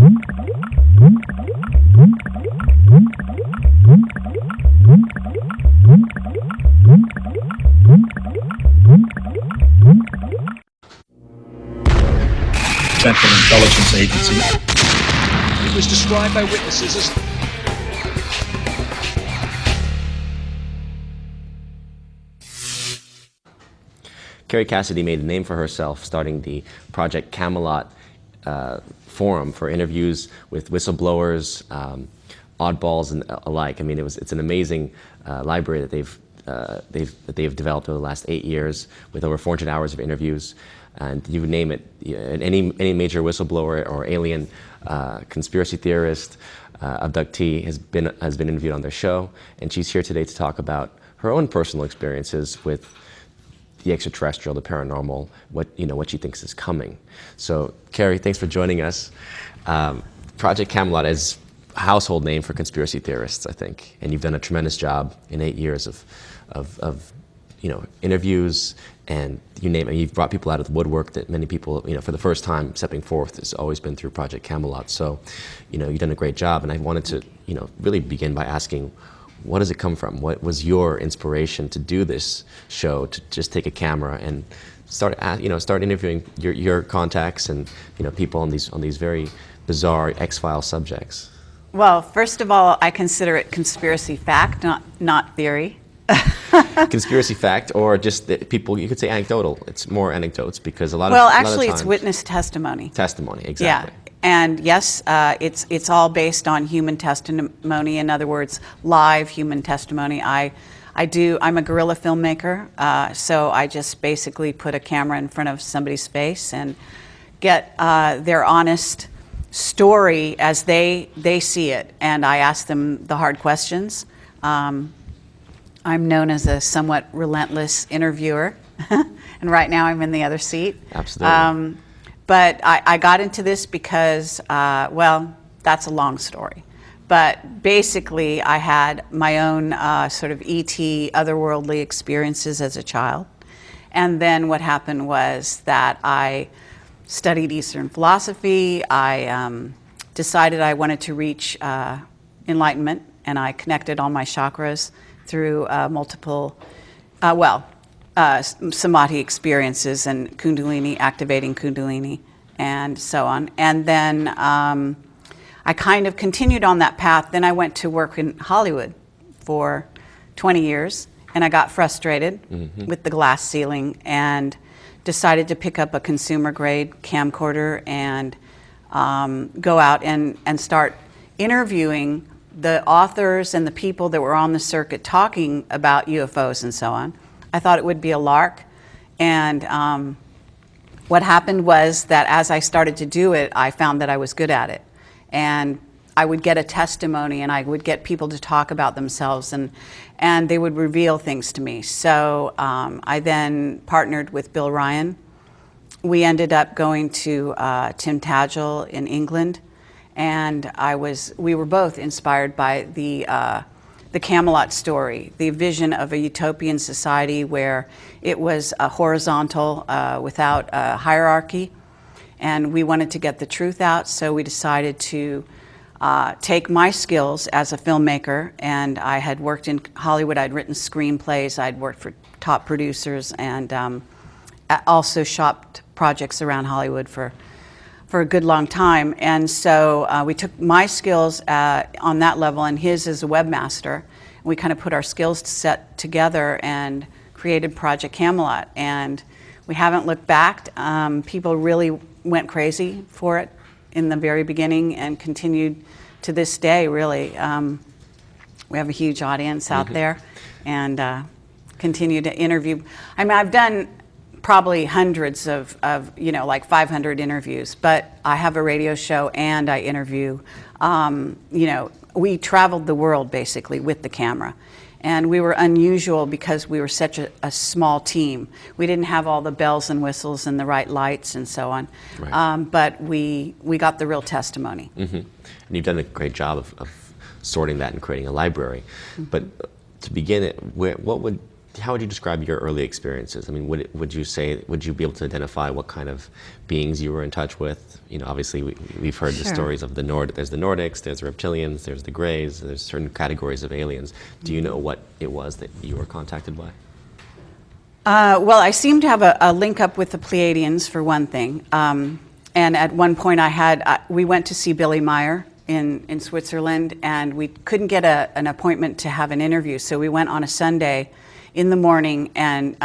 Central Intelligence Agency. It was described by witnesses as Carrie Cassidy made a name for herself starting the Project Camelot forum for interviews with whistleblowers, oddballs, and alike. I mean, it's an amazing library that they've developed over the last 8 years with over 400 hours of interviews. And you name it, any major whistleblower or alien conspiracy theorist, abductee has been interviewed on their show, and she's here today to talk about her own personal experiences with the extraterrestrial, the paranormal, what she thinks is coming. So, Carrie, thanks for joining us. Project Camelot is a household name for conspiracy theorists, I think, and you've done a tremendous job in 8 years of interviews, and you name it. You've brought people out of the woodwork that many people, for the first time stepping forth, has always been through Project Camelot. So, you've done a great job, and I wanted to, really begin by asking, what does it come from? What was your inspiration to do this show, to just take a camera and start interviewing your contacts and people on these very bizarre X-File subjects? Well, first of all, I consider it conspiracy fact, not theory. Conspiracy fact, or just people, you could say anecdotal. It's more anecdotes because a lot Well, of actually, times, it's witness testimony. Testimony, exactly. Yeah. And yes, it's all based on human testimony. In other words, live human testimony. I'm a guerrilla filmmaker, so I just basically put a camera in front of somebody's face and get their honest story as they see it, and I ask them the hard questions. I'm known as a somewhat relentless interviewer, and right now I'm in the other seat. Absolutely. But I got into this because, that's a long story. But basically, I had my own sort of ET, otherworldly experiences as a child. And then what happened was that I studied Eastern philosophy. I decided I wanted to reach enlightenment, and I connected all my chakras through multiple, samadhi experiences and Kundalini, activating Kundalini, and so on. And then I kind of continued on that path. Then I went to work in Hollywood for 20 years, and I got frustrated with the glass ceiling and decided to pick up a consumer-grade camcorder and go out and start interviewing the authors and the people that were on the circuit talking about UFOs and so on. I thought it would be a lark, and what happened was that as I started to do it, I found that I was good at it, and I would get a testimony, and I would get people to talk about themselves, and they would reveal things to me. So I then partnered with Bill Ryan. We ended up going to Tim Tadgell in England, and we were both inspired by the Camelot story, the vision of a utopian society where it was a horizontal without a hierarchy, and we wanted to get the truth out, so we decided to take my skills as a filmmaker, and I had worked in Hollywood. I'd written screenplays, I'd worked for top producers, and also shopped projects around Hollywood for a good long time. And so we took my skills on that level and his as a webmaster. We kind of put our skills set together and created Project Camelot. And we haven't looked back. People really went crazy for it in the very beginning and continued to this day, really. We have a huge audience out there, and continue to interview. I mean, I've done probably hundreds of like 500 interviews, but I have a radio show and I interview. We traveled the world basically with the camera, and we were unusual because we were such a small team. We didn't have all the bells and whistles and the right lights and so on, right. But we got the real testimony. And you've done a great job of sorting that and creating a library. But to begin it, what would how would you describe your early experiences? I mean, would you be able to identify what kind of beings you were in touch with? You know, obviously we've heard the Sure. stories of there's the Nordics, there's the reptilians, there's the Greys, there's certain categories of aliens. Do you know what it was that you were contacted by? Well, I seem to have a link up with the Pleiadians for one thing. And at one point we went to see Billy Meyer in Switzerland, and we couldn't get an appointment to have an interview. So we went on a Sunday in the morning, and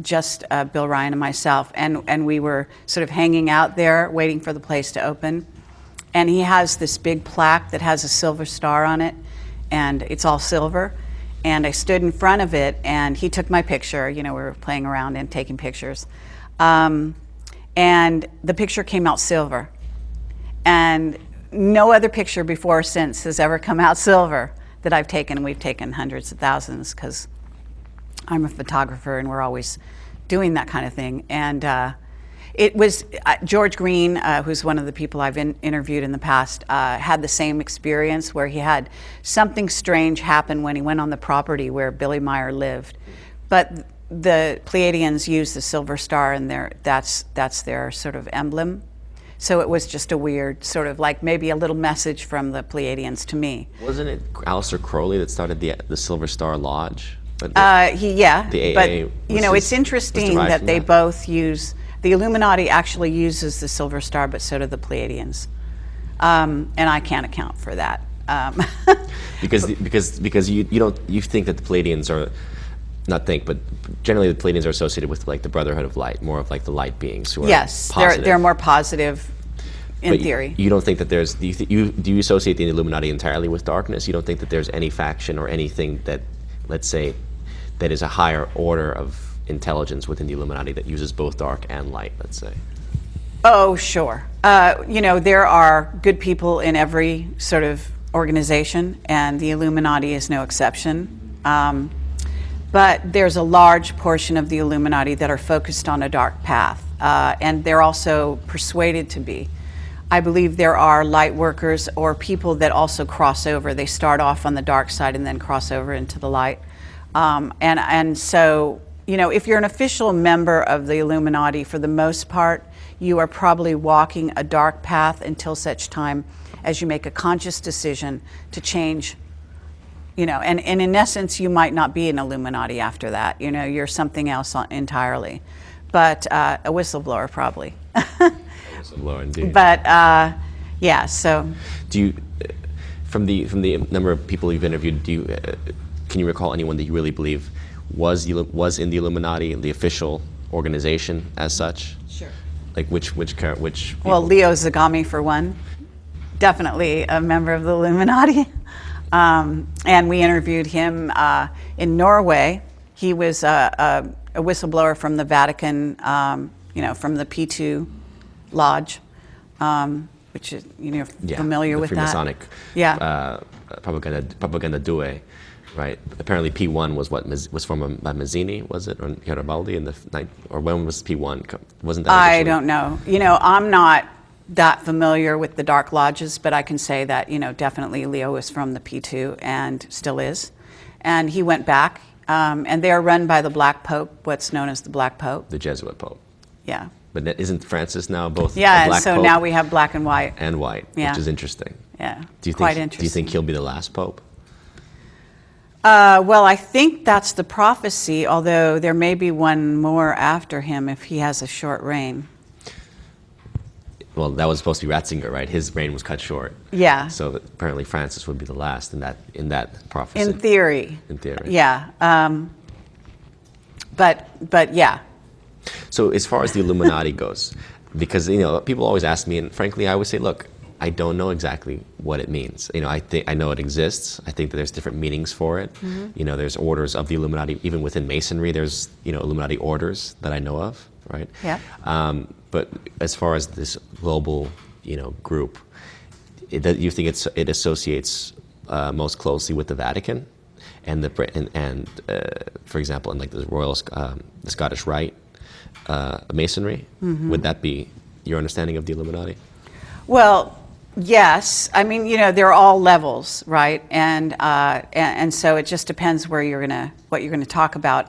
just Bill Ryan and myself, and we were sort of hanging out there waiting for the place to open. And he has this big plaque that has a silver star on it, and it's all silver. And I stood in front of it, and he took my picture. You know, we were playing around and taking pictures. And the picture came out silver. And no other picture before or since has ever come out silver that I've taken. We've taken hundreds of thousands because I'm a photographer, and we're always doing that kind of thing. And it was George Green, who's one of the people I've interviewed in the past, had the same experience where he had something strange happen when he went on the property where Billy Meyer lived. But the Pleiadians use the silver star, and that's their sort of emblem. So it was just a weird sort of like maybe a little message from the Pleiadians to me. Wasn't it Aleister Crowley that started the Silver Star Lodge? But The AA but you know, it's was interesting derived that from they that. both use, the Illuminati actually uses the silver star, but so do the Pleiadians. And I can't account for that. Because you think that the Pleiadians are, not think, but generally the Pleiadians are associated with like the Brotherhood of Light, more of like the light beings who are Yes, positive. they're more positive in But theory. You don't think that there's, do you associate the Illuminati entirely with darkness? You don't think that there's any faction or anything that, let's say, that is a higher order of intelligence within the Illuminati that uses both dark and light, let's say? Oh, sure. You know, there are good people in every sort of organization, and the Illuminati is no exception. But there's a large portion of the Illuminati that are focused on a dark path, and they're also persuaded to be. I believe there are light workers or people that also cross over. They start off on the dark side and then cross over into the light. And so, you know, if you're an official member of the Illuminati, for the most part, you are probably walking a dark path until such time as you make a conscious decision to change. You know, and in essence, you might not be an Illuminati after that. You know, you're something else entirely. But a whistleblower, probably. Whistleblower, indeed. But, yeah, so. Do you, from the number of people you've interviewed, can you recall anyone that you really believe was in the Illuminati, the official organization as such? Sure. Like which people? Well, Leo Zagami, for one. Definitely a member of the Illuminati. And we interviewed him in Norway. He was a whistleblower from the Vatican, you know, from the P2 Lodge, which is, you know, familiar with that. Freemasonic. Yeah. Propaganda Due, right? Apparently P1 was formed by Mazzini, was it, or Garibaldi or when was P1? Wasn't that? I originally? don't know. You know, I'm not that familiar with the dark lodges, but I can say that, you know, definitely Leo is from the P2 and still is. And he went back, and they are run by the Black Pope, what's known as the Black Pope. The Jesuit Pope. Yeah. But isn't Francis now both Yeah, a and Black so Pope now we have black and white. and white, Yeah. which is interesting. Yeah, Do quite you interesting. think he'll be the last Pope? Well, I think that's the prophecy, although there may be one more after him if he has a short reign. Well, that was supposed to be Ratzinger, right? His reign was cut short. Yeah. So apparently Francis would be the last in that prophecy. In theory. In theory. Yeah. But yeah. So as far as the Illuminati goes, because, you know, people always ask me, and frankly, I always say, look, I don't know exactly what it means. You know, I know it exists. I think that there's different meanings for it. Mm-hmm. You know, there's orders of the Illuminati. Even within Masonry, there's, you know, Illuminati orders that I know of, right? Yeah. But as far as this global, you know, group, you think it associates most closely with the Vatican, and for example, in like the the Scottish Rite, Masonry. Mm-hmm. Would that be your understanding of the Illuminati? Well, Yes, I mean, they're all levels, right? And so it just depends what you're gonna talk about.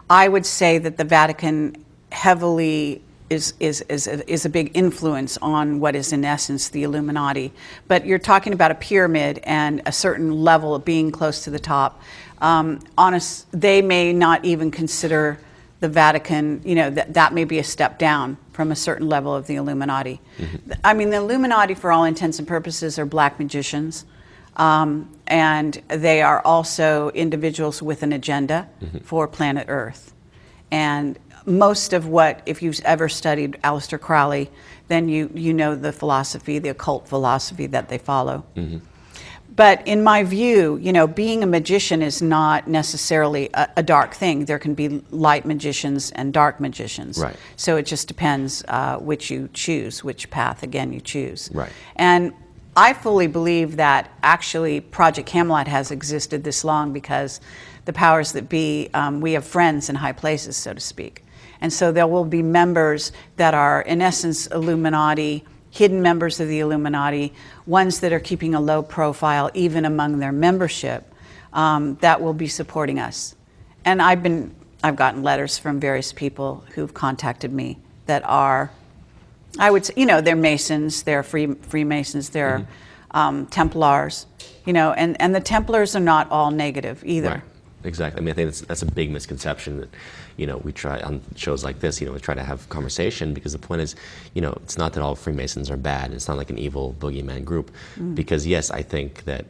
I would say that the Vatican heavily is a big influence on what is in essence the Illuminati. But you're talking about a pyramid and a certain level of being close to the top. They may not even consider the Vatican, that may be a step down from a certain level of the Illuminati. Mm-hmm. I mean, the Illuminati, for all intents and purposes, are black magicians. And they are also individuals with an agenda mm-hmm. for planet Earth. And most of if you've ever studied Aleister Crowley, then you know the philosophy, the occult philosophy that they follow. Mm-hmm. But in my view, being a magician is not necessarily a dark thing. There can be light magicians and dark magicians. Right. So it just depends which you choose, which path, again, you choose. Right. And I fully believe that actually Project Camelot has existed this long because the powers that be, we have friends in high places, so to speak. And so there will be members that are, in essence, Illuminati, hidden members of the Illuminati, ones that are keeping a low profile even among their membership, that will be supporting us. And I've gotten letters from various people who've contacted me that are, I would say, they're Masons, they're Freemasons, they're mm-hmm. Templars, and the Templars are not all negative either. Right. Exactly. I mean, I think that's a big misconception that, we try on shows like this, we try to have conversation because the point is, it's not that all Freemasons are bad. It's not like an evil boogeyman group. Mm. Because yes, I think that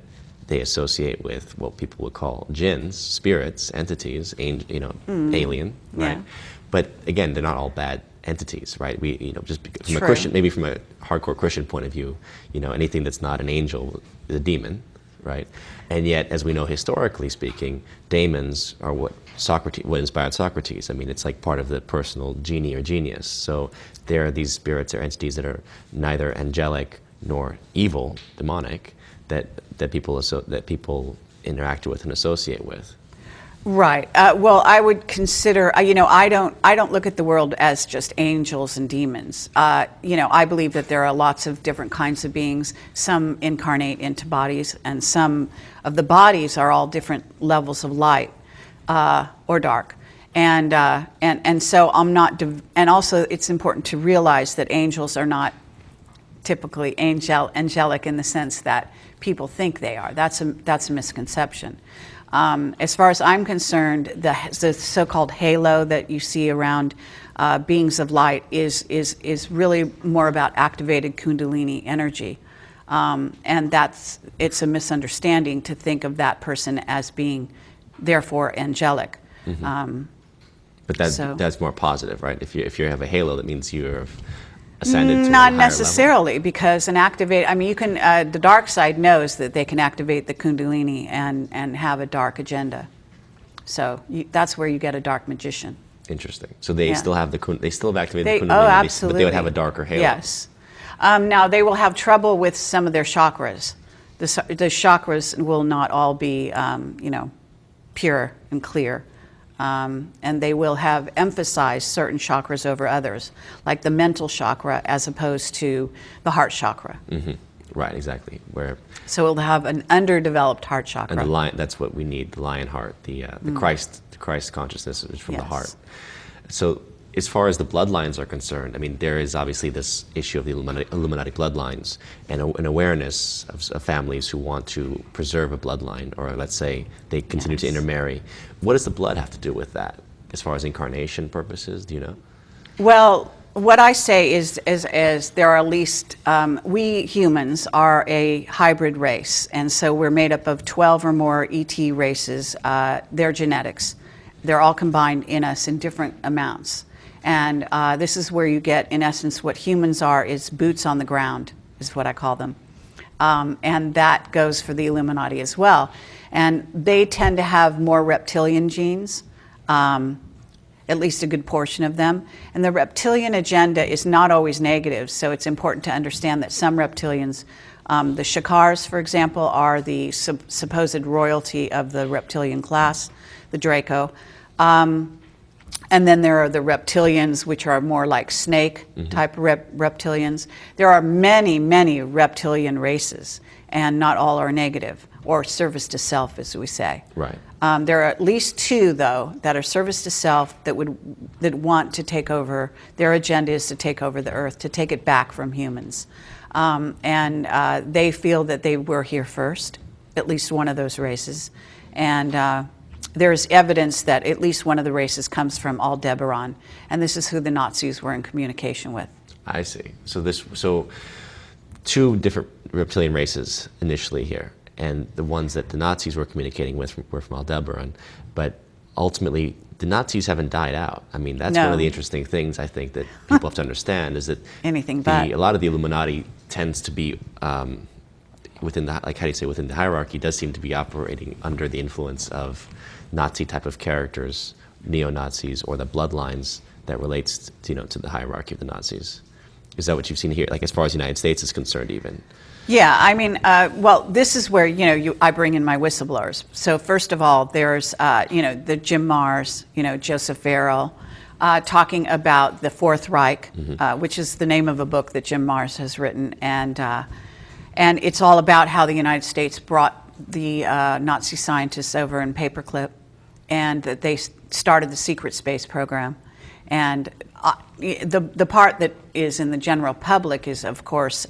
they associate with what people would call jinns, spirits, entities, alien, right? Yeah. But again, they're not all bad entities, right? We, just from a Christian, maybe from a hardcore Christian point of view, anything that's not an angel is a demon. Right, and yet, as we know historically speaking, daemons are what inspired Socrates. I mean, it's like part of the personal genie or genius. So there are these spirits or entities that are neither angelic nor evil, demonic, that people interact with and associate with. Right. Well, I would consider, I don't look at the world as just angels and demons. I believe that there are lots of different kinds of beings. Some incarnate into bodies, and some of the bodies are all different levels of light or dark. And so I'm not, and also it's important to realize that angels are not typically angelic in the sense that people think they are. That's a misconception. As far as I'm concerned, the so-called halo that you see around beings of light is really more about activated Kundalini energy, and it's a misunderstanding to think of that person as being therefore angelic. Mm-hmm. But that's more positive, right? If you have a halo, that means you're ascended to not a higher necessarily, level. Because you can, the dark side knows that they can activate the Kundalini and have a dark agenda. So that's where you get a dark magician. Interesting. So they still have they still have activated the Kundalini, oh, absolutely. but they would have a darker halo. Yes. Now they will have trouble with some of their chakras. The chakras will not all be, pure and clear. And they will have emphasized certain chakras over others, like the mental chakra as opposed to the heart chakra. Mm-hmm. Right, exactly. So we'll have an underdeveloped heart chakra. And that's what we need, the lion heart, the Christ consciousness is from the heart. So as far as the bloodlines are concerned, I mean, there is obviously this issue of the Illuminati bloodlines and an awareness of families who want to preserve a bloodline, or let's say they continue to intermarry. What does the blood have to do with that, as far as incarnation purposes? Do you know? Well, what I say is there are at least, we humans are a hybrid race, and so we're made up of 12 or more ET races. They're genetics. They're all combined in us in different amounts. And this is where you get, in essence, what humans are is boots on the ground, is what I call them. And that goes for the Illuminati as well. And they tend to have more reptilian genes, at least a good portion of them. And the reptilian agenda is not always negative, so it's important to understand that some reptilians, the Shakars, for example, are the supposed royalty of the reptilian class, the Draco. And then there are the reptilians, which are more like snake type reptilians. There are many, many reptilian races, and not all are negative, or service to self, as we say. Right. There are at least two, though, that are service to self that want to take over. Their agenda is to take over the earth, to take it back from humans. And they feel that they were here first, at least one of those races. And there's evidence that at least one of the races comes from Aldebaran, and this is who the Nazis were in communication with. I see. So two different reptilian races initially here, and the ones that the Nazis were communicating with were from Aldebaran, but ultimately the Nazis haven't died out. I mean, that's one of the interesting things I think that people have to understand is that a lot of the Illuminati tends to be within the, like, how do you say, within the hierarchy, does seem to be operating under the influence of Nazi type of characters, neo-Nazis, or the bloodlines that relates to, to the hierarchy of the Nazis. Is that what you've seen here, like as far as the United States is concerned even? Yeah, I mean, well, this is where, I bring in my whistleblowers. So first of all, there's, the Jim Mars, Joseph Farrell, talking about the Fourth Reich, which is the name of a book that Jim Mars has written. And it's all about how the United States brought the Nazi scientists over in paperclip, and that they started the secret space program. And the part that is in the general public is, of course,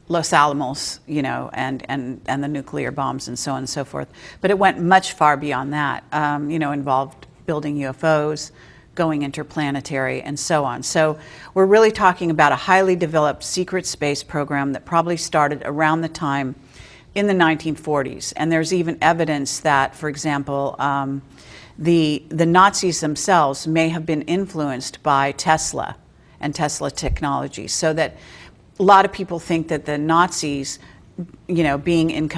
Los Alamos, and the nuclear bombs and so on and so forth. But it went much far beyond that, involved building UFOs, going interplanetary, and so on. So we're really talking about a highly developed secret space program that probably started around the time in the 1940s. And there's even evidence that, for example, the Nazis themselves may have been influenced by Tesla and Tesla technology, so that a lot of people think that the Nazis, being in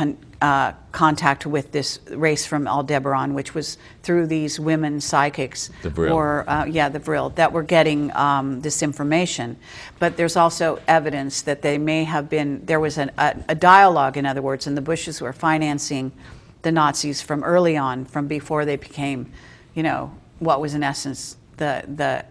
contact with this race from Aldebaran, which was through these women psychics, the Vril, the Vril, that were getting this information. But there's also evidence that they may have been, there was a dialogue, in other words, and the Bushes were financing the Nazis from early on, from before they became, what was in essence the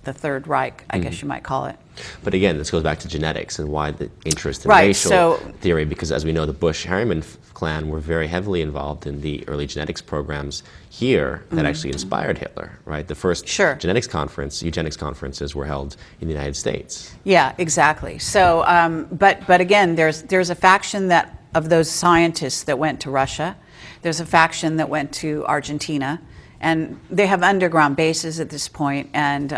Third Reich, I guess you might call it. But again, this goes back to genetics and why the interest in racial theory, because as we know, the Bush-Harriman clan were very heavily involved in the early genetics programs here that actually inspired Hitler, right? The first eugenics conferences were held in the United States. Yeah, exactly. So, but again, there's a faction of those scientists that went to Russia. There's a faction that went to Argentina, and they have underground bases at this point. And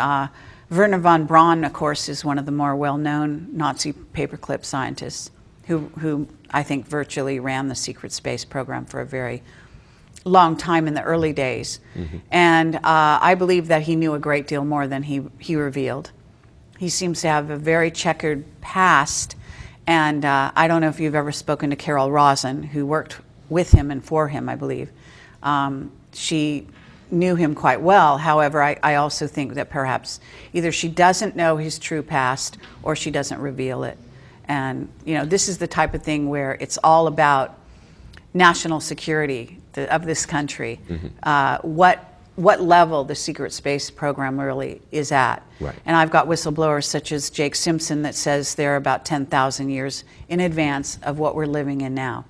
Werner von Braun, of course, is one of the more well-known Nazi paperclip scientists who I think virtually ran the secret space program for a very long time in the early days. And I believe that he knew a great deal more than he revealed. He seems to have a very checkered past. And I don't know if you've ever spoken to Carol Rosin, who worked with him and for him, I believe. She knew him quite well. However, I also think that perhaps either she doesn't know his true past or she doesn't reveal it. And this is the type of thing where it's all about national security of this country. What level the secret space program really is at. Right. And I've got whistleblowers such as Jake Simpson that says they're about 10,000 years in advance of what we're living in now.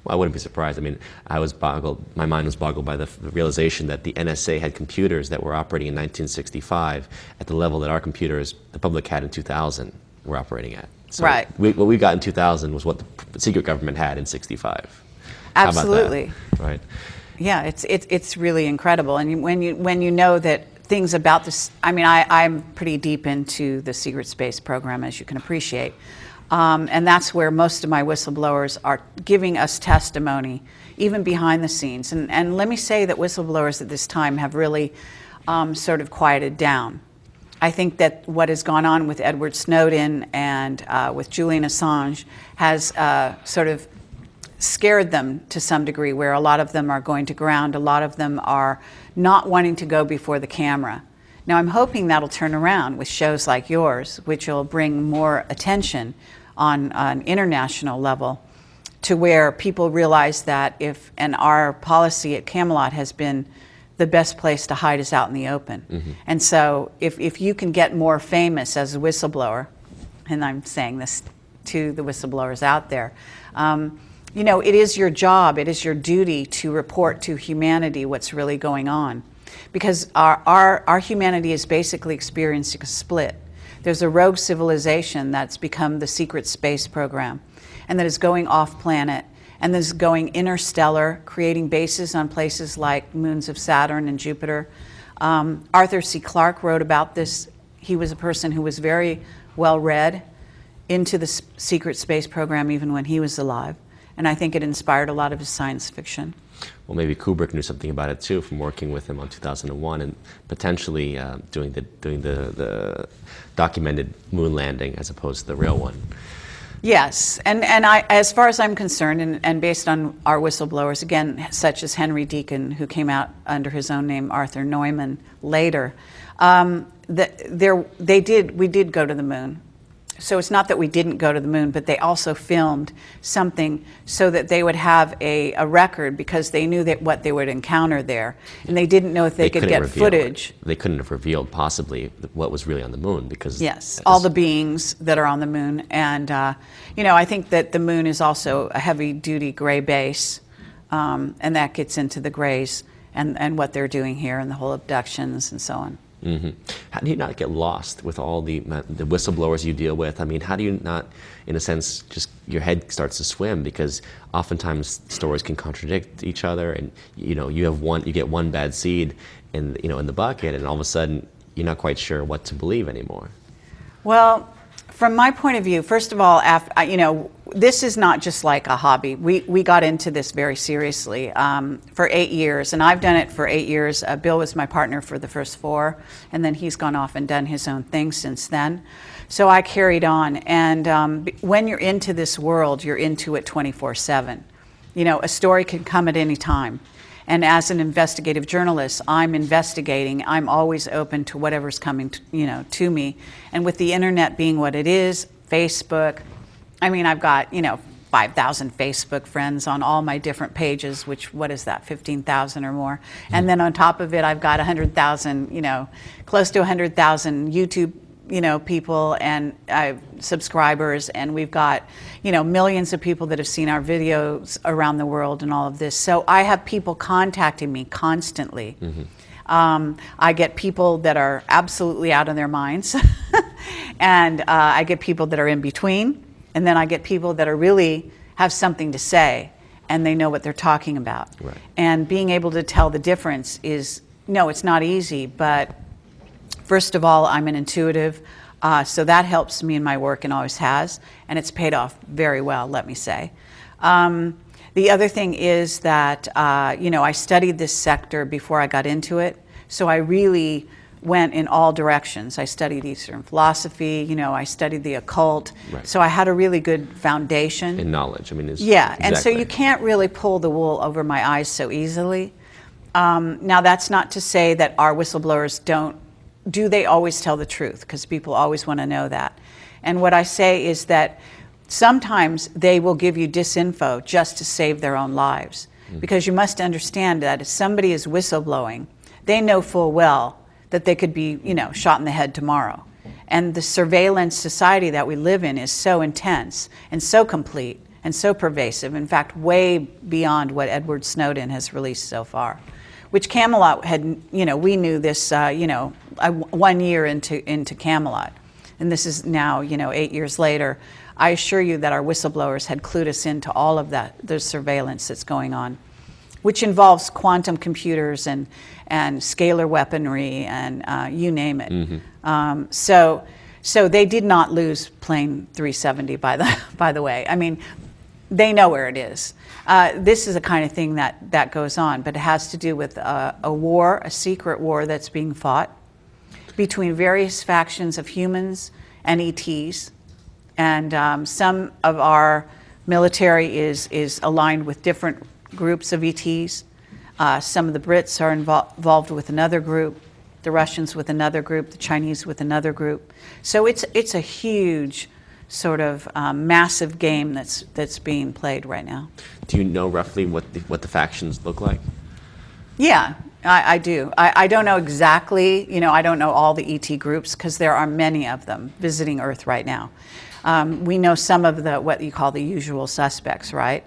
Well, I wouldn't be surprised. I mean, my mind was boggled by the realization that the NSA had computers that were operating in 1965 at the level that our computers, the public had in 2000, were operating at. So right. What we got in 2000 was what the secret government had in 65. Absolutely. How about that? Right. Yeah, it's really incredible. And when you know that things about this, I mean, I'm pretty deep into the secret space program, as you can appreciate. And that's where most of my whistleblowers are giving us testimony, even behind the scenes. And let me say that whistleblowers at this time have really sort of quieted down. I think that what has gone on with Edward Snowden and with Julian Assange has sort of scared them to some degree, where a lot of them are going to ground, a lot of them are not wanting to go before the camera. Now, I'm hoping that'll turn around with shows like yours, which will bring more attention on an international level to where people realize that and our policy at Camelot has been the best place to hide is out in the open. And so if you can get more famous as a whistleblower, and I'm saying this to the whistleblowers out there, you know, it is your job, it is your duty to report to humanity what's really going on. Because our humanity is basically experiencing a split. There's a rogue civilization that's become the secret space program, and that is going off planet, and that is going interstellar, creating bases on places like moons of Saturn and Jupiter. Arthur C. Clarke wrote about this. He was a person who was very well read into the secret space program even when he was alive. And I think it inspired a lot of his science fiction. Well, maybe Kubrick knew something about it too from working with him on 2001 and potentially doing the documented moon landing as opposed to the real one. Yes, and I, as far as I'm concerned, and based on our whistleblowers, again, such as Henry Deacon, who came out under his own name, Arthur Neumann, later, we did go to the moon. So it's not that we didn't go to the moon, but they also filmed something so that they would have a record, because they knew that what they would encounter there. And they didn't know if they could get footage. They couldn't have revealed possibly what was really on the moon, because... Yes, all the beings that are on the moon. And, you know, I think that the moon is also a heavy-duty gray base, and that gets into the grays and what they're doing here and the whole abductions and so on. How do you not get lost with all the whistleblowers you deal with? I mean, how do you not, in a sense, just your head starts to swim, because oftentimes stories can contradict each other, and you know you get one bad seed in the bucket, and all of a sudden you're not quite sure what to believe anymore. Well, from my point of view, first of all, you know, this is not just like a hobby. We got into this very seriously for 8 years, and I've done it for 8 years. Bill was my partner for the first 4, and then he's gone off and done his own thing since then. So I carried on, and when you're into this world, you're into it 24/7. You know, a story can come at any time. And as an investigative journalist, I'm investigating. I'm always open to whatever's coming to me. And with the internet being what it is, Facebook, I mean, I've got, 5,000 Facebook friends on all my different pages, which, what is that, 15,000 or more? And then on top of it, I've got 100,000, close to 100,000 YouTube people and subscribers, and we've got, millions of people that have seen our videos around the world and all of this. So I have people contacting me constantly. I get people that are absolutely out of their minds, and I get people that are in between, and then I get people that are really have something to say, and they know what they're talking about. Right. And being able to tell the difference is, no, it's not easy, but first of all, I'm an intuitive, so that helps me in my work and always has, and it's paid off very well, let me say. The other thing is that, I studied this sector before I got into it, so I really went in all directions. I studied Eastern philosophy, I studied the occult, Right. So I had a really good foundation. In knowledge, I mean, And so you can't really pull the wool over my eyes so easily. Now, that's not to say that our whistleblowers do they always tell the truth? Because people always want to know that. And what I say is that sometimes they will give you disinfo just to save their own lives. Because you must understand that if somebody is whistleblowing, they know full well that they could be, shot in the head tomorrow. And the surveillance society that we live in is so intense and so complete and so pervasive, in fact, way beyond what Edward Snowden has released so far. Which Camelot had, we knew this, 1 year into Camelot. And this is now, 8 years later. I assure you that our whistleblowers had clued us into all of that, the surveillance that's going on, which involves quantum computers and scalar weaponry and you name it. So they did not lose plane 370, by the way. I mean, they know where it is. This is the kind of thing that goes on, but it has to do with a war, a secret war that's being fought between various factions of humans and ETs. And some of our military is aligned with different groups of ETs. Some of the Brits are involved with another group, the Russians with another group, the Chinese with another group. So it's a huge sort of massive game that's being played right now. Do you know roughly what the factions look like? Yeah, I do. I don't know exactly, I don't know all the ET groups because there are many of them visiting Earth right now. We know some of what you call the usual suspects, right?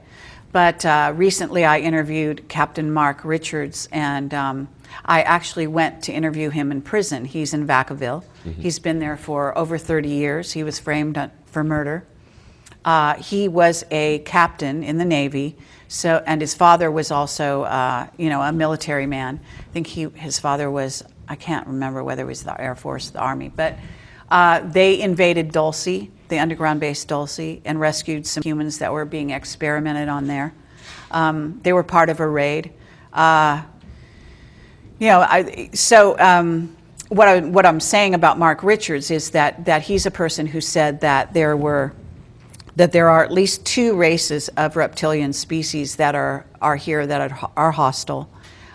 But recently I interviewed Captain Mark Richards, and I actually went to interview him in prison. He's in Vacaville. Mm-hmm. He's been there for over 30 years. He was framed for murder. He was a captain in the Navy, and his father was also, a military man. I think his father was, I can't remember whether it was the Air Force, the Army, but they invaded Dulce, the underground base Dulce, and rescued some humans that were being experimented on there. They were part of a raid. What I'm saying about Mark Richards is that he's a person who said that there are at least 2 races of reptilian species that are here that are hostile,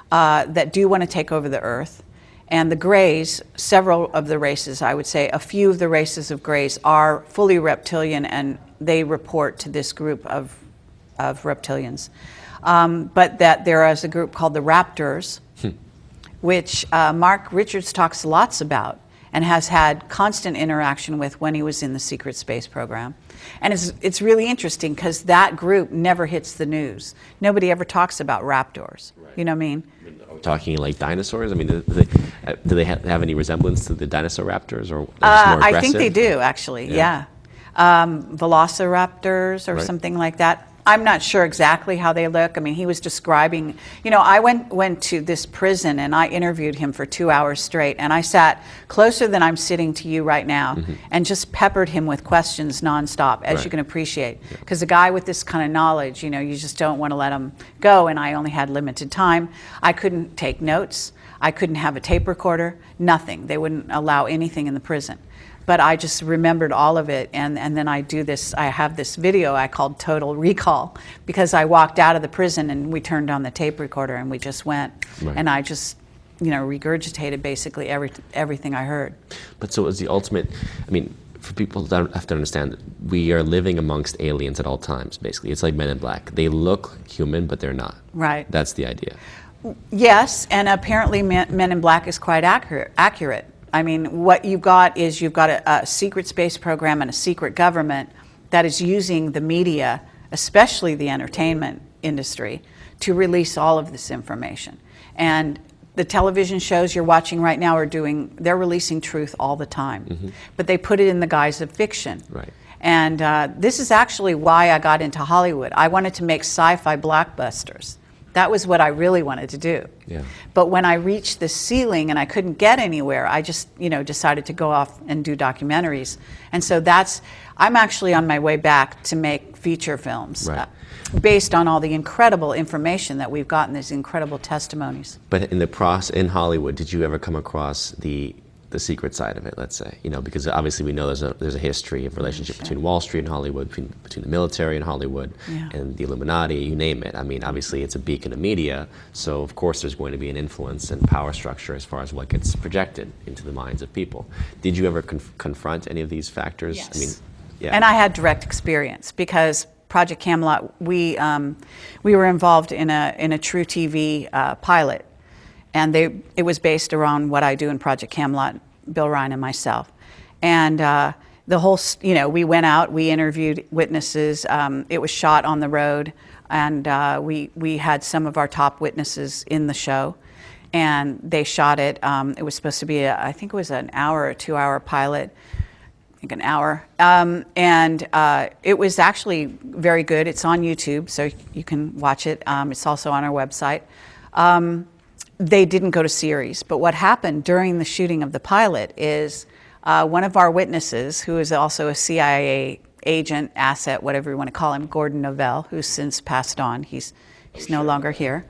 that do want to take over the Earth. And the Greys, several of the races, I would say, a few of the races of Greys are fully reptilian, and they report to this group of reptilians. But that there is a group called the Raptors, which Mark Richards talks lots about and has had constant interaction with when he was in the secret space program. And it's really interesting because that group never hits the news. Nobody ever talks about raptors. Right. You know what I mean? Are we talking like dinosaurs? I mean, do they have any resemblance to the dinosaur raptors, or more aggressive? I think they do, actually. Yeah. Velociraptors or something like that. I'm not sure exactly how they look. I mean, he was describing, I went to this prison and I interviewed him for 2 hours straight, and I sat closer than I'm sitting to you right now, mm-hmm. and just peppered him with questions nonstop, as you can appreciate. Because a guy with this kind of knowledge, you just don't want to let him go, and I only had limited time. I couldn't take notes. I couldn't have a tape recorder, nothing. They wouldn't allow anything in the prison. But I just remembered all of it, and then I have this video I called Total Recall, because I walked out of the prison and we turned on the tape recorder and we just went, and I just, regurgitated basically everything I heard. But so it was the ultimate, for people that have to understand that we are living amongst aliens at all times, basically. It's like Men in Black. They look human, but they're not. Right. That's the idea. Yes, and apparently Men in Black is quite accurate. I mean, what you've got a secret space program and a secret government that is using the media, especially the entertainment industry, to release all of this information. And the television shows you're watching right now they're releasing truth all the time, mm-hmm. but they put it in the guise of fiction. Right. And this is actually why I got into Hollywood. I wanted to make sci-fi blockbusters. That was what I really wanted to do. Yeah. But when I reached the ceiling and I couldn't get anywhere, I just, decided to go off and do documentaries. And so I'm actually on my way back to make feature films, based on all the incredible information that we've gotten, these incredible testimonies. But in Hollywood, did you ever come across the secret side of it, let's say, because obviously we know there's a history of relationship between Wall Street and Hollywood, between the military and Hollywood, and the Illuminati, you name it. I mean, obviously it's a beacon of media, so of course there's going to be an influence and power structure as far as what gets projected into the minds of people. Did you ever confront any of these factors? Yes. And I had direct experience, because Project Camelot, we were involved in a True TV pilot. And it was based around what I do in Project Camelot, Bill Ryan and myself. And the whole, we went out, we interviewed witnesses. It was shot on the road, and we had some of our top witnesses in the show. And they shot it. It was supposed to be, I think it was an hour or 2 hour pilot. I think an hour. And it was actually very good. It's on YouTube, so you can watch it. It's also on our website. They didn't go to series, but what happened during the shooting of the pilot is one of our witnesses, who is also a CIA agent, asset, whatever you want to call him, Gordon Novell, who's since passed on. He's no longer here.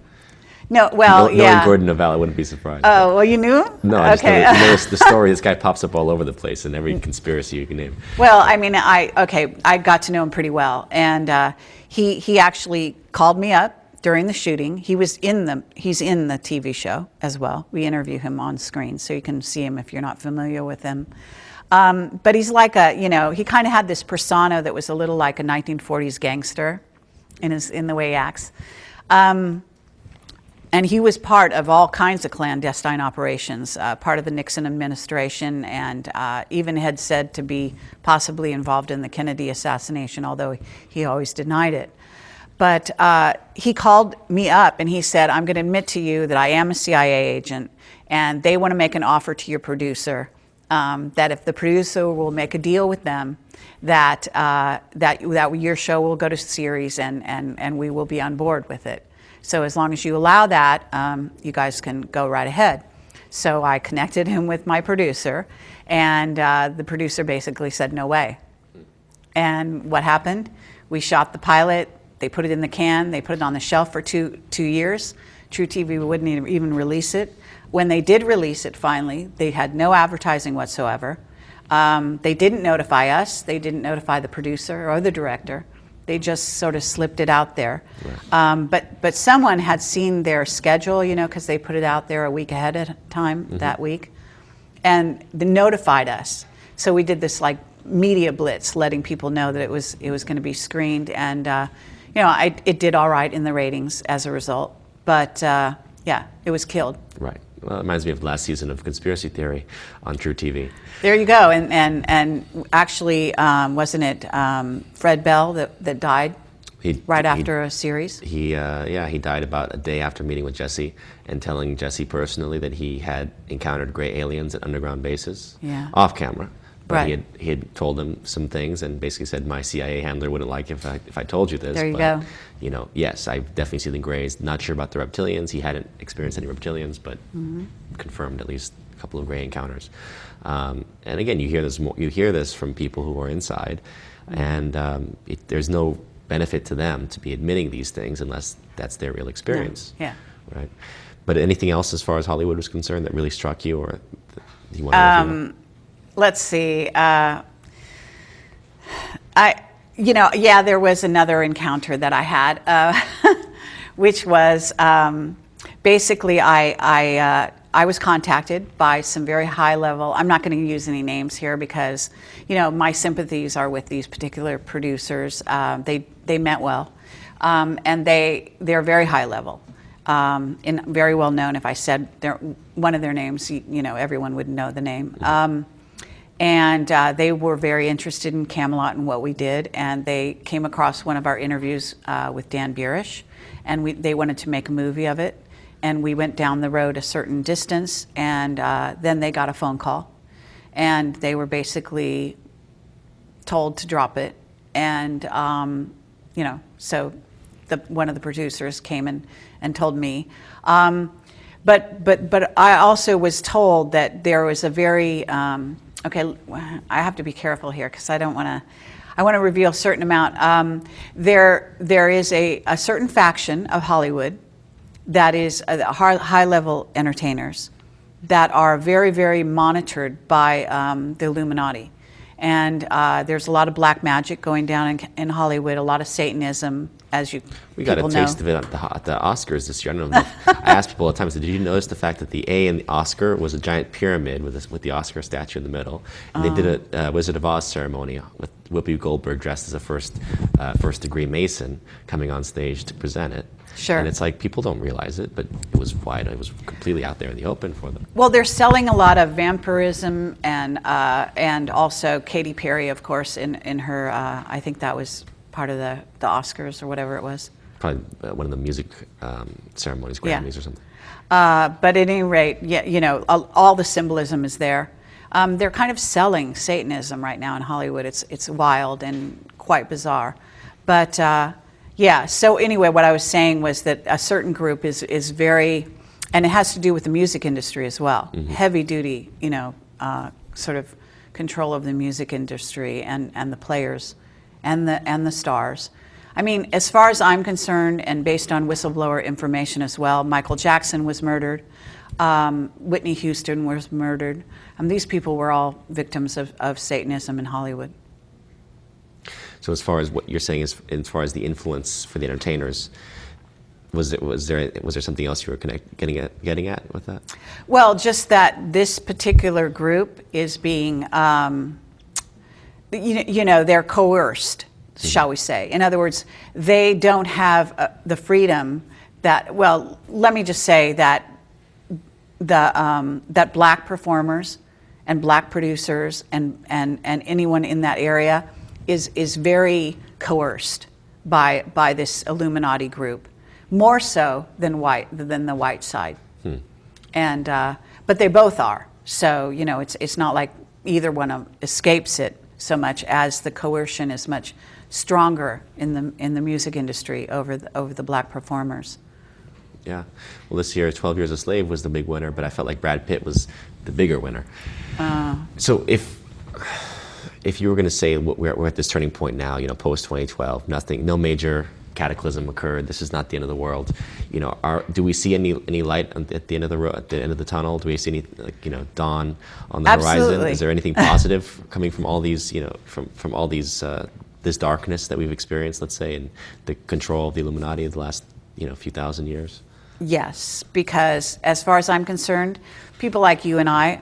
No, well, knowing Gordon Novell, I wouldn't be surprised. Oh, well, you knew him? No, I okay. just know the story. This guy pops up all over the place in every conspiracy you can name. Well, I mean, I got to know him pretty well, and he actually called me up during the shooting. He's in the TV show as well. We interview him on screen, so you can see him if you're not familiar with him. But he's like he kind of had this persona that was a little like a 1940s gangster in the way he acts. And And he was part of all kinds of clandestine operations, part of the Nixon administration, and even had said to be possibly involved in the Kennedy assassination, although he always denied it. But he called me up and he said, I'm going to admit to you that I am a CIA agent, and they want to make an offer to your producer, that if the producer will make a deal with them, that your show will go to series and we will be on board with it. So as long as you allow that, you guys can go right ahead. So I connected him with my producer, and the producer basically said, no way. And what happened? We shot the pilot, they put it in the can, they put it on the shelf for two years. True TV wouldn't even release it. When they did release it finally, they had no advertising whatsoever. They didn't notify us, they didn't notify the producer or the director. They just sort of slipped it out there. Right. But someone had seen their schedule, because they put it out there a week ahead of time that week, and they notified us. So we did this like media blitz, letting people know that it was going to be screened, and it did all right in the ratings as a result. But it was killed. Right. Well, it reminds me of last season of Conspiracy Theory on True TV. There you go. And actually, wasn't it Fred Bell that died right after a series? He died about a day after meeting with Jesse and telling Jesse personally that he had encountered gray aliens at underground bases off camera. But right. he had told them some things and basically said, my CIA handler wouldn't like if I told you this. There you go. Yes, I've definitely seen the grays. Not sure about the reptilians. He hadn't experienced any reptilians, but confirmed at least a couple of gray encounters. And again, you hear this from people who are inside, and there's no benefit to them to be admitting these things unless that's their real experience. Yeah. Right. But anything else as far as Hollywood was concerned that really struck you, or you want to review? Let's see. There was another encounter that I had, which was basically I was contacted by some very high level. I'm not going to use any names here because my sympathies are with these particular producers. They meant well, and they're very high level. And very well known. If I said one of their names, everyone would know the name. And they were very interested in Camelot and what we did, and they came across one of our interviews with Dan Burish, and they wanted to make a movie of it. And we went down the road a certain distance, and then they got a phone call, and they were basically told to drop it. And so one of the producers came and told me. But I also was told that there was a very okay, I have to be careful here because I want to reveal a certain amount. There is a certain faction of Hollywood that is high-level entertainers that are very, very monitored by the Illuminati. And there's a lot of black magic going down in Hollywood, a lot of Satanism, as we got a taste of it at the Oscars this year. I don't know. I asked people all the time, so did you notice the fact that the A in the Oscar was a giant pyramid with the Oscar statue in the middle? And they did a Wizard of Oz ceremony with Whoopi Goldberg dressed as a first-degree Mason coming on stage to present it. Sure. And it's like people don't realize it, but it was completely out there in the open for them. Well, they're selling a lot of vampirism and also Katy Perry, of course, in her. I think that was part of the Oscars or whatever it was. Probably one of the music ceremonies, Grammys or something. But at any rate, all the symbolism is there. They're kind of selling Satanism right now in Hollywood. It's wild and quite bizarre, but. So anyway, what I was saying was that a certain group is very, and it has to do with the music industry as well, heavy duty, sort of control of the music industry and the players and the stars. I mean, as far as I'm concerned, and based on whistleblower information as well, Michael Jackson was murdered, Whitney Houston was murdered. These people were all victims of Satanism in Hollywood. So as far as what you're saying is, as far as the influence for the entertainers, was there something else you were getting at with that? Well, just that this particular group is being, they're coerced, shall we say. In other words, they don't have the freedom well, let me just say that that black performers and black producers and anyone in that area is very coerced by this Illuminati group, more so than the white side. And but they both are. So it's not like either one escapes it so much as the coercion is much stronger in the music industry over the black performers. Yeah. Well, this year, 12 Years a Slave was the big winner, but I felt like Brad Pitt was the bigger winner. So if you were going to say we're at this turning point now, post 2012, no major cataclysm occurred. This is not the end of the world. Do we see any light at the end of the road, at the end of the tunnel? Do we see any dawn on the Absolutely. horizon? Is there anything positive coming from all these from all these this darkness that we've experienced? Let's say in the control of the Illuminati in the last few thousand years. Yes, because as far as I'm concerned, people like you and I,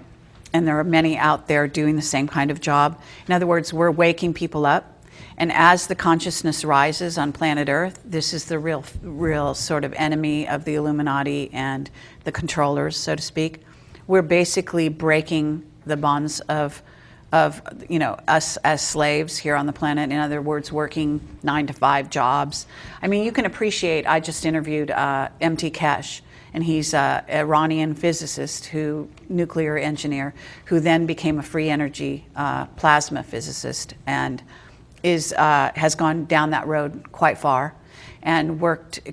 and there are many out there doing the same kind of job. In other words, we're waking people up. And as the consciousness rises on planet Earth, this is the real sort of enemy of the Illuminati and the controllers, so to speak. We're basically breaking the bonds of us as slaves here on the planet. In other words, working 9-to-5 jobs. I mean, you can appreciate, I just interviewed M.T. Kesh, and he's an Iranian physicist, nuclear engineer, who then became a free energy plasma physicist, and has gone down that road quite far, and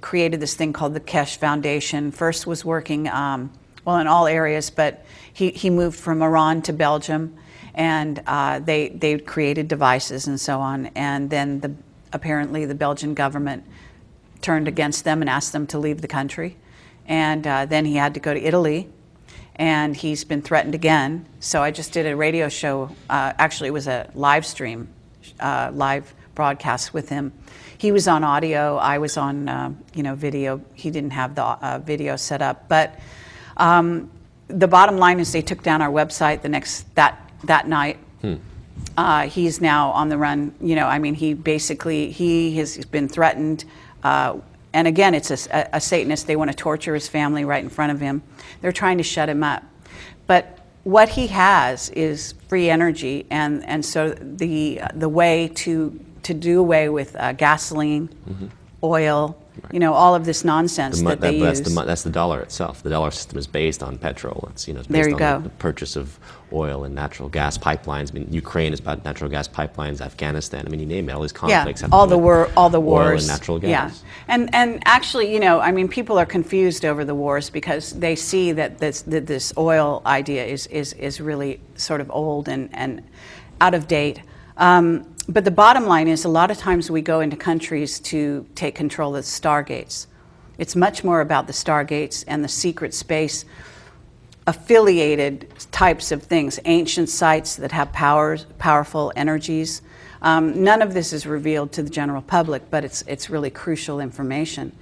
created this thing called the Kesh Foundation. First was working, in all areas, but he moved from Iran to Belgium, and they created devices and so on, and then apparently the Belgian government turned against them and asked them to leave the country, and then he had to go to Italy, and he's been threatened again. So I just did a radio show, actually it was a live stream, live broadcast with him. He was on audio, I was on video. He didn't have the video set up, but the bottom line is they took down our website that night. He's now on the run. He has been threatened. And again, it's a Satanist. They want to torture his family right in front of him. They're trying to shut him up. But what he has is free energy, and so the way to do away with gasoline, oil, all of this nonsense that they use. That's the dollar itself. The dollar system is based on petrol. It's based there you on go. The purchase of oil and natural gas pipelines. I mean, Ukraine is about natural gas pipelines. Afghanistan. I mean, you name it. All these conflicts. All the wars. Oil and natural gas. Yeah, and actually, people are confused over the wars because they see that this oil idea is really sort of old and out of date. But the bottom line is, a lot of times we go into countries to take control of the stargates. It's much more about the stargates and the secret space affiliated types of things, ancient sites that have powerful energies. None of this is revealed to the general public, but it's really crucial information.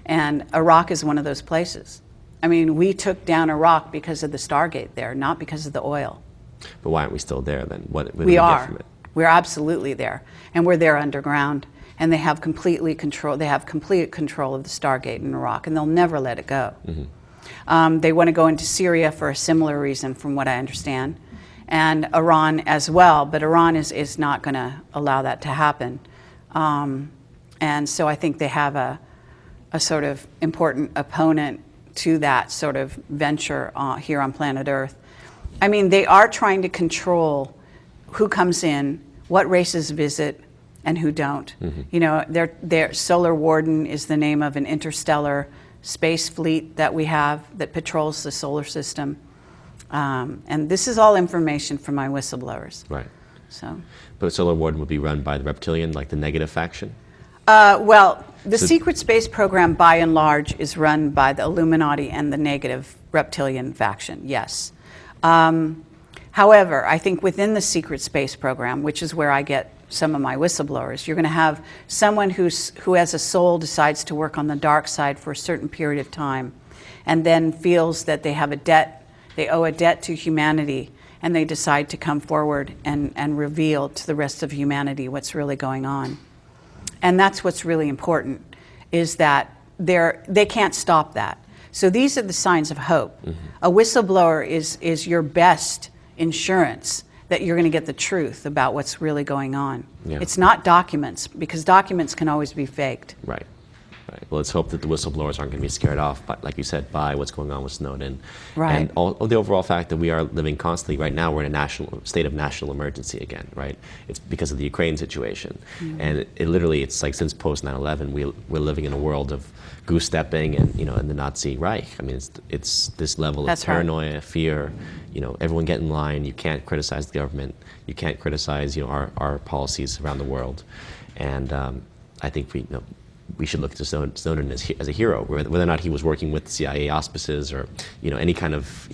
And Iraq is one of those places. I mean, we took down Iraq because of the Stargate there, not because of the oil. But why aren't we still there then? What do we get from it? We're absolutely there, and we're there underground, and they have complete control of the Stargate in Iraq, and they'll never let it go. They want to go into Syria for a similar reason, from what I understand, and Iran as well, but Iran is not going to allow that to happen. And so I think they have a sort of important opponent to that sort of venture here on planet Earth. I mean, they are trying to control who comes in, what races visit, and who don't. Their Solar Warden is the name of an interstellar space fleet that we have that patrols the solar system. And this is all information from my whistleblowers. Right. So. But Solar Warden would be run by the reptilian, like the negative faction? The secret space program, by and large, is run by the Illuminati and the negative reptilian faction, yes. However, I think within the secret space program, which is where I get some of my whistleblowers, you're going to have someone who as a soul decides to work on the dark side for a certain period of time, and then feels that they have a debt, they owe a debt to humanity, and they decide to come forward and reveal to the rest of humanity what's really going on. And that's what's really important, is that they can't stop that. So these are the signs of hope. A whistleblower is your best insurance that you're going to get the truth about what's really going on. Yeah. It's not documents, because documents can always be faked. Right. Right. Well, let's hope that the whistleblowers aren't going to be scared off, by, like you said, by what's going on with Snowden. Right. And the overall fact that we are living constantly, right now, we're in a state of national emergency again, right? It's because of the Ukraine situation. And it literally, it's like since post 9/11, we're living in a world of goose-stepping and, and the Nazi Reich. I mean, it's this level of That's right. paranoia, fear, everyone get in line. You can't criticize the government. You can't criticize, our policies around the world. And I think we should look to Snowden as a hero, whether or not he was working with CIA auspices or any kind of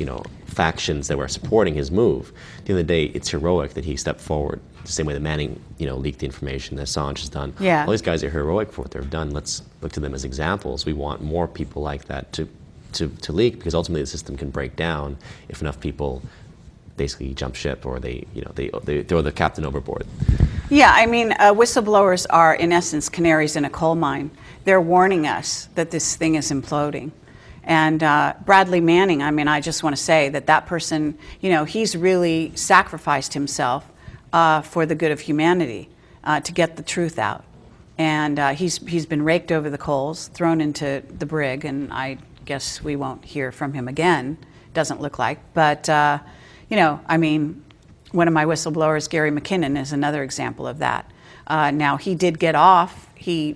factions that were supporting his move. At the end of the day, it's heroic that he stepped forward. The same way that Manning leaked the information that Assange has done. Yeah. All these guys are heroic for what they've done. Let's look to them as examples. We want more people like that to leak, because ultimately the system can break down if enough people basically jump ship, or they throw the captain overboard. Yeah, I mean, whistleblowers are, in essence, canaries in a coal mine. They're warning us that this thing is imploding. And Bradley Manning, I mean, I just want to say that person, he's really sacrificed himself for the good of humanity, to get the truth out. And he's been raked over the coals, thrown into the brig, and I guess we won't hear from him again, doesn't look like. But, I mean, one of my whistleblowers, Gary McKinnon, is another example of that. Now, he did get off. He,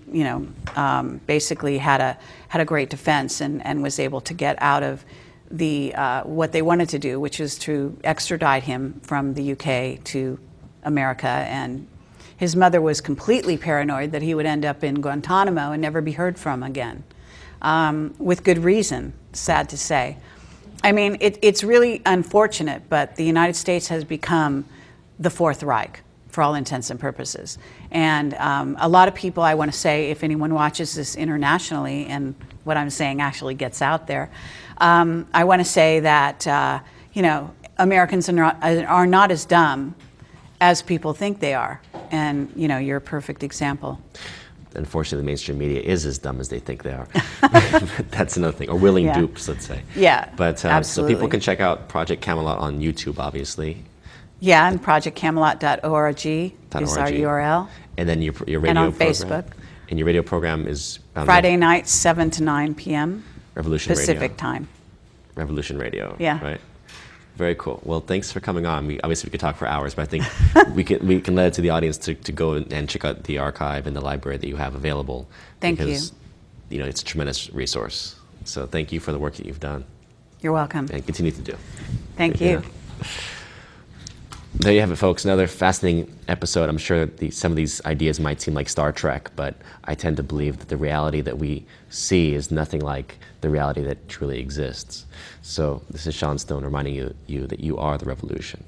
basically had a great defense and was able to get out of the what they wanted to do, which is to extradite him from the UK to America. And his mother was completely paranoid that he would end up in Guantanamo and never be heard from again, with good reason, sad to say. I mean, it's really unfortunate, but the United States has become the Fourth Reich for all intents and purposes. And a lot of people, I want to say, if anyone watches this internationally and what I'm saying actually gets out there, I want to say that, Americans are not as dumb as people think they are. And, you're a perfect example. Unfortunately, the mainstream media is as dumb as they think they are. That's another thing, or willing dupes, let's say. Yeah, But absolutely. So people can check out Project Camelot on YouTube, obviously. Yeah, and projectcamelot.org is our URL. And then your radio And on program. Facebook. And your radio program is on Friday nights, 7 to 9 p.m. Revolution Pacific Radio. time. Revolution Radio. Yeah. Right. Very cool. Well, thanks for coming on. Obviously we could talk for hours, but I think we can let it to the audience to go and check out the archive and the library that you have available. Thank you. Because, it's a tremendous resource. So thank you for the work that you've done You're welcome. and continue to do. Thank you. There you have it, folks. Another fascinating episode. I'm sure some of these ideas might seem like Star Trek, but I tend to believe that the reality that we see is nothing like the reality that truly exists. So this is Sean Stone reminding you that you are the revolution.